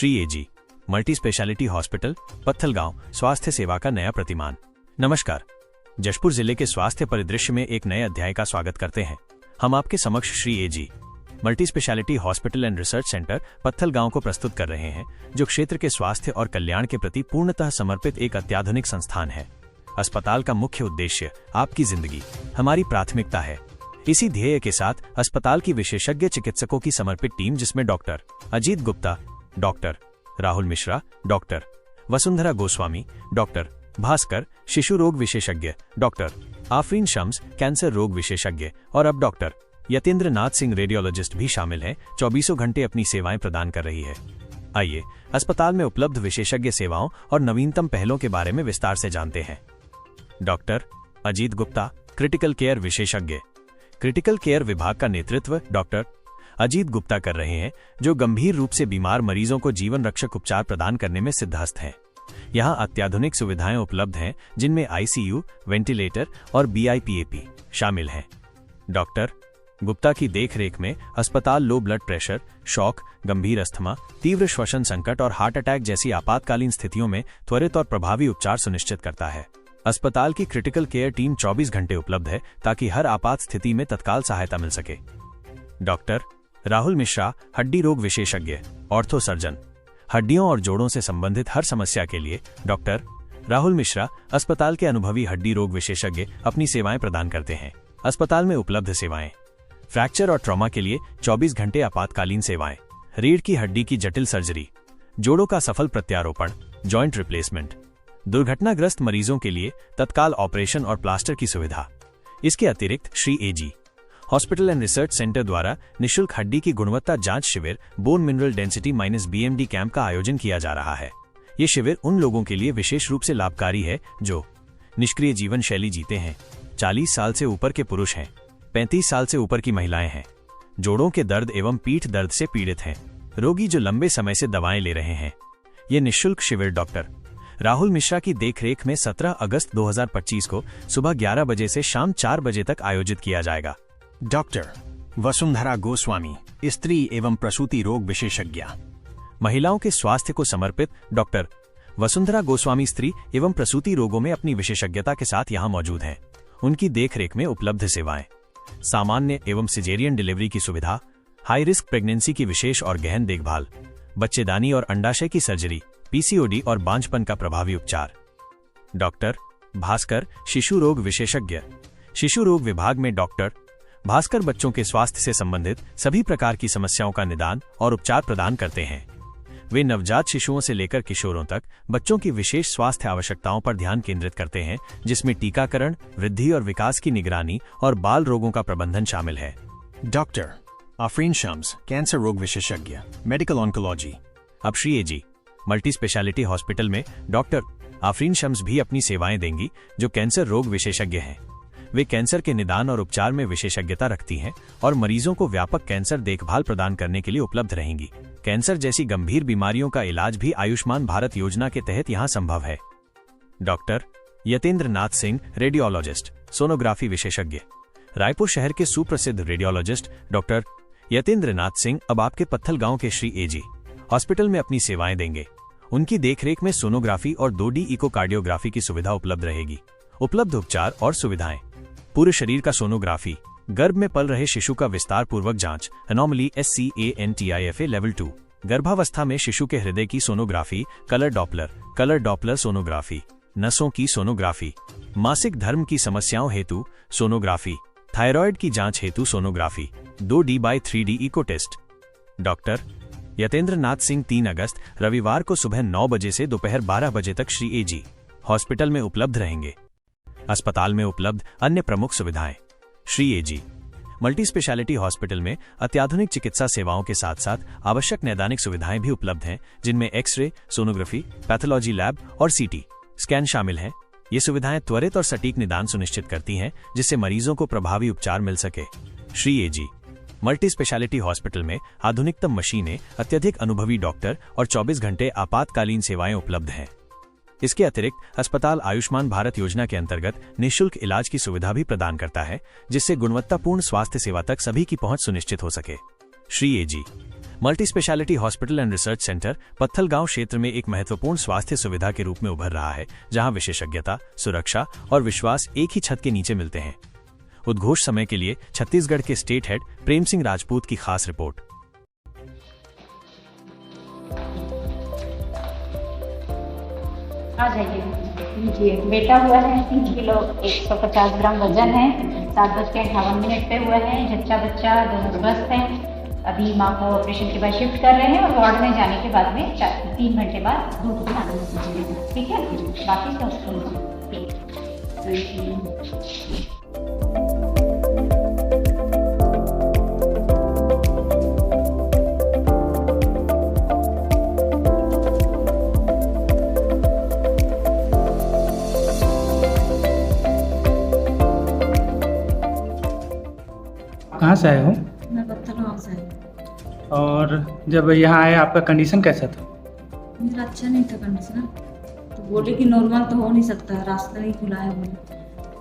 Shri AG multi speciality hospital Pathalgaon स्वास्थ्य सेवा का नया प्रतिमान। नमस्कार, जशपुर जिले के स्वास्थ्य परिदृश्य में एक नए अध्याय का स्वागत करते हैं। हम आपके समक्ष Shri AG multi speciality hospital and research centre Pathalgaon को प्रस्तुत कर रहे हैं, जो क्षेत्र के स्वास्थ्य और कल्याण के प्रति पूर्णतः समर्पित एक अत्याधुनिक संस्थान है। अस्पताल का मुख्य उद्देश्य आपकी जिंदगी हमारी प्राथमिकता है। इसी ध्येय के साथ अस्पताल की विशेषज्ञ चिकित्सकों की समर्पित टीम, जिसमें doctor Ajit Gupta, doctor Rahul Mishra, doctor Vasundhara Goswami, doctor Bhaskar शिशु रोग विशेषज्ञ, डॉक्टर आफरीन शम्स कैंसर रोग विशेषज्ञ और अब डॉक्टर यतेंद्र नाथ सिंह रेडियोलॉजिस्ट भी शामिल हैं, 24 घंटे अपनी सेवाएं प्रदान कर रही है। आइए अस्पताल में उपलब्ध विशेषज्ञ सेवाओं और नवीनतम पहलों के बारे में विस्तार से जानते हैं। Doctor Ajit Gupta, critical care विशेषज्ञ। क्रिटिकल केयर विभाग का नेतृत्व डॉक्टर अजीत गुप्ता कर रहे हैं, जो गंभीर रूप से बीमार मरीजों को जीवन रक्षक उपचार प्रदान करने में सिद्धहस्त हैं। यहां अत्याधुनिक सुविधाएं उपलब्ध हैं, जिनमें आईसीयू, वेंटिलेटर और बीआईपीएपी शामिल हैं। डॉक्टर गुप्ता की देखरेख में अस्पताल लो ब्लड प्रेशर, शॉक, गंभीर अस्थमा, तीव्र श्वसन संकट और हार्ट अटैक जैसी आपातकालीन स्थितियों में त्वरित और प्रभावी उपचार सुनिश्चित करता है। अस्पताल की क्रिटिकल केयर टीम 24 घंटे उपलब्ध है, ताकि हर आपात स्थिति में तत्काल सहायता मिल सके। डॉक्टर राहुल मिश्रा, हड्डी रोग विशेषज्ञ, ऑर्थो सर्जन। हड्डियों और जोड़ों से संबंधित हर समस्या के लिए डॉक्टर राहुल मिश्रा, अस्पताल के अनुभवी हड्डी रोग विशेषज्ञ, अपनी सेवाएं प्रदान करते हैं। अस्पताल में उपलब्ध सेवाएं: फ्रैक्चर और ट्रॉमा के लिए 24 घंटे आपातकालीन सेवाएं, रीढ़ की हड्डी की जटिल सर्जरी, जोड़ों का सफल प्रत्यारोपण, जॉइंट रिप्लेसमेंट, दुर्घटनाग्रस्त मरीजों के लिए तत्काल ऑपरेशन और प्लास्टर की सुविधा। इसके अतिरिक्त श्री एजी हॉस्पिटल एंड रिसर्च सेंटर द्वारा निःशुल्क हड्डी की गुणवत्ता जांच शिविर, bone mineral density -BMD camp का आयोजन किया जा रहा है। ये शिविर उन लोगों के लिए विशेष रूप से लाभकारी है जो निष्क्रिय जीवन शैली जीते हैं, 40 साल से ऊपर के पुरुष हैं, 35 साल से ऊपर की महिलाएं हैं, जोड़ों के दर्द एवं पीठ दर्द से पीड़ित हैं, रोगी जो लंबे समय से दवाएं ले रहे हैं। ये निःशुल्क शिविर डॉक्टर राहुल मिश्रा की देखरेख में 17 अगस्त 2025 को सुबह 11 बजे से शाम 4 बजे तक आयोजित किया जाएगा। डॉक्टर वसुंधरा गोस्वामी, स्त्री एवं प्रसूति रोग विशेषज्ञ। महिलाओं के स्वास्थ्य को समर्पित डॉक्टर वसुंधरा गोस्वामी स्त्री एवं प्रसूति रोगों में अपनी विशेषज्ञता के साथ यहां मौजूद हैं। उनकी देखरेख में उपलब्ध सेवाएं: सामान्य एवं सिजेरियन डिलीवरी की सुविधा, हाई रिस्क प्रेगनेंसी की विशेष और गहन देखभाल, बच्चेदानी और अंडाशय की सर्जरी, पीसीओडी और बांझपन का प्रभावी उपचार। डॉक्टर भास्कर, शिशु रोग विशेषज्ञ। शिशु रोग विभाग में डॉक्टर भास्कर बच्चों के स्वास्थ्य से संबंधित सभी प्रकार की समस्याओं का निदान और उपचार प्रदान करते हैं। वे नवजात शिशुओं से लेकर किशोरों तक बच्चों की विशेष स्वास्थ्य आवश्यकताओं पर ध्यान केंद्रित करते हैं, जिसमें टीकाकरण, वृद्धि और विकास की निगरानी और बाल रोगों का प्रबंधन शामिल है। डॉक्टर आफरीन शम्स, कैंसर रोग विशेषज्ञ, मेडिकल ऑन्कोलॉजी। अब Shri AG multi speciality hospital में डॉक्टर आफरीन शम्स भी अपनी सेवाएं देंगी, जो कैंसर रोग विशेषज्ञ हैं। वे कैंसर के निदान और उपचार में विशेषज्ञता रखती हैं और मरीजों को व्यापक कैंसर देखभाल प्रदान करने के लिए उपलब्ध रहेंगी। कैंसर जैसी गंभीर बीमारियों का इलाज भी आयुष्मान भारत योजना के तहत यहां संभव है। Doctor Yatendra Nath Singh, radiologist, sonography विशेषज्ञ। रायपुर शहर के सुप्रसिद्ध रेडियोलॉजिस्ट डॉक्टर यतेंद्र नाथ सिंह अब आपके पत्थलगांव के श्री एजी हॉस्पिटल में अपनी सेवाएं देंगे। उनकी देखरेख में सोनोग्राफी और 2D इकोकार्डियोग्राफी की सुविधा उपलब्ध रहेगी। उपलब्ध उपचार और सुविधाएं: पूरे शरीर का सोनोग्राफी, गर्भ में पल रहे शिशु का विस्तार पूर्वक जांच, एनोमली SCANTIFA लेवल 2, गर्भावस्था में शिशु के हृदय की सोनोग्राफी, कलर डॉपलर सोनोग्राफी, नसों की सोनोग्राफी, मासिक धर्म की समस्याओं हेतु सोनोग्राफी, थायराइड की जांच हेतु sonography, 2D/3D echo test. Doctor Yatendra Nath Singh 3 अगस्त रविवार को सुबह 9 बजे से दोपहर 12 बजे तक श्री एजी हॉस्पिटल में उपलब्ध रहेंगे। अस्पताल में उपलब्ध अन्य प्रमुख सुविधाएं: Shri AG multi speciality hospital में अत्याधुनिक चिकित्सा सेवाओं के साथ साथ आवश्यक नैदानिक सुविधाएं भी उपलब्ध हैं, जिनमें एक्सरे, सोनोग्राफी, पैथोलॉजी लैब और सीटी स्कैन शामिल हैं। ये सुविधाएं त्वरित और सटीक निदान सुनिश्चित करती हैं, जिससे मरीजों को प्रभावी उपचार मिल सके। Shri AG multi speciality hospital में आधुनिकतम मशीनें, अत्यधिक अनुभवी डॉक्टर और 24 घंटे आपातकालीन सेवाएं उपलब्ध हैं। इसके अतिरिक्त अस्पताल आयुष्मान भारत योजना के अंतर्गत निःशुल्क इलाज की सुविधा भी प्रदान करता है, जिससे गुणवत्तापूर्ण स्वास्थ्य सेवा तक सभी की पहुंच सुनिश्चित हो सके। Shri AG multi speciality hospital and research centre Pathalgaon क्षेत्र में एक महत्वपूर्ण स्वास्थ्य सुविधा के रूप में उभर रहा है, जहां विशेषज्ञता, सुरक्षा और विश्वास एक ही छत के नीचे मिलते हैं। उद्घोष समय के लिए छत्तीसगढ़ के स्टेट हेड प्रेम सिंह राजपूत की खास रिपोर्ट। आ जाइए। जी, बेटा हुआ है 3 किलो 150 ग्राम वजन है, 7:58 पे हुआ है। जच्चा बच्चा दोनों स्वस्थ हैं। अभी माँ को ऑपरेशन के बाद शिफ्ट कर रहे हैं और वार्ड में जाने के बाद में 3 घंटे बाद दूध पिलाना है। ठीक है, बाकी सब कहाँ से आए हो? मैं पत्थलगांव से आई। और जब यहाँ आए आपका कंडीशन कैसा था? मेरा अच्छा नहीं था कंडीशन, तो बोले कि नॉर्मल तो हो नहीं सकता, रास्ता नहीं खुला है बोले,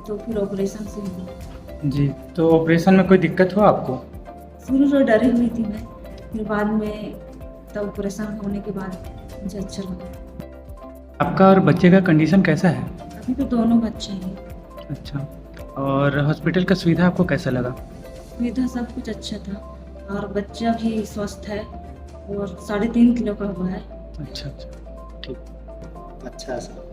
तो फिर ऑपरेशन से हुआ। जी, तो ऑपरेशन में कोई दिक्कत हुआ आपको? शुरू से डरी हुई थी मैं, फिर बाद में तब ऑपरेशन होने के बाद मुझे अच्छा लगा। आपका और बच्चे का कंडीशन कैसा है? अभी तो दोनों बच्चे हैं। अच्छा, और हॉस्पिटल का सुविधा आपको कैसा लगा? सुविधा सब कुछ अच्छा था और बच्चा भी स्वस्थ है और 3.5 किलो का हुआ है। अच्छा, ठीक। अच्छा सर।